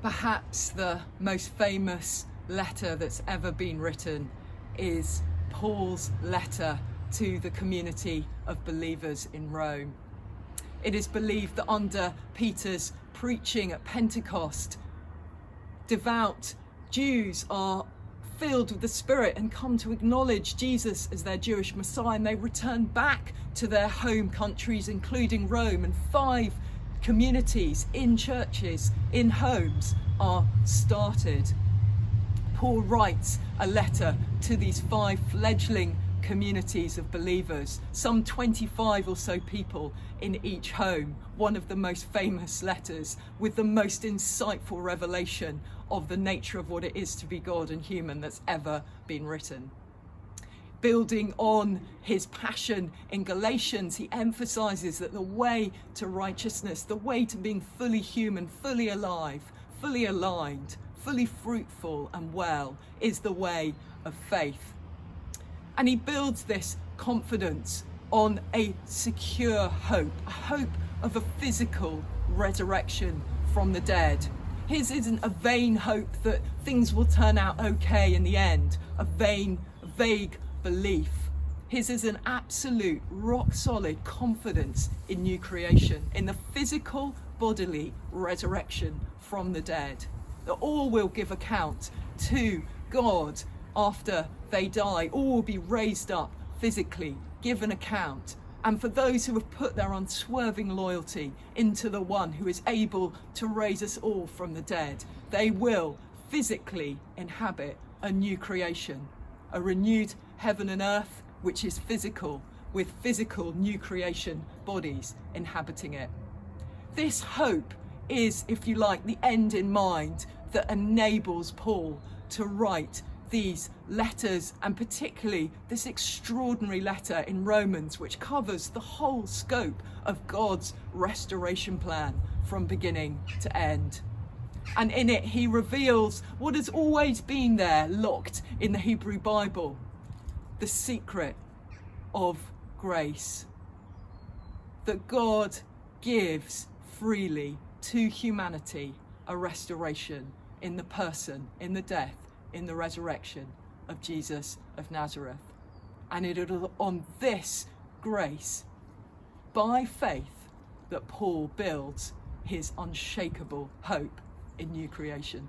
Perhaps the most famous letter that's ever been written is Paul's letter to the community of believers in Rome. It is believed that under Peter's preaching at Pentecost, devout Jews are filled with the Spirit and come to acknowledge Jesus as their Jewish Messiah, and they return back to their home countries, including Rome, and 5 communities in churches, in homes, are started. Paul writes a letter to these 5 fledgling communities of believers, some 25 or so people in each home, one of the most famous letters with the most insightful revelation of the nature of what it is to be God and human that's ever been written. Building on his passion in Galatians, he emphasizes that the way to righteousness, the way to being fully human, fully alive, fully aligned, fully fruitful and well, is the way of faith. And he builds this confidence on a secure hope, a hope of a physical resurrection from the dead. His isn't a vain hope that things will turn out okay in the end, a vague belief. His is an absolute, rock-solid confidence in new creation, in the physical, bodily resurrection from the dead. That all will give account to God after they die. All will be raised up physically, give an account. And for those who have put their unswerving loyalty into the one who is able to raise us all from the dead, they will physically inhabit a new creation, a renewed heaven and earth, which is physical, with physical new creation bodies inhabiting it. This hope is, if you like, the end in mind that enables Paul to write these letters, and particularly this extraordinary letter in Romans, which covers the whole scope of God's restoration plan from beginning to end. And in it, he reveals what has always been there, locked in the Hebrew Bible, the secret of grace. That God gives freely to humanity a restoration in the person, in the death, in the resurrection of Jesus of Nazareth. And it is on this grace, by faith, that Paul builds his unshakable hope in new creation.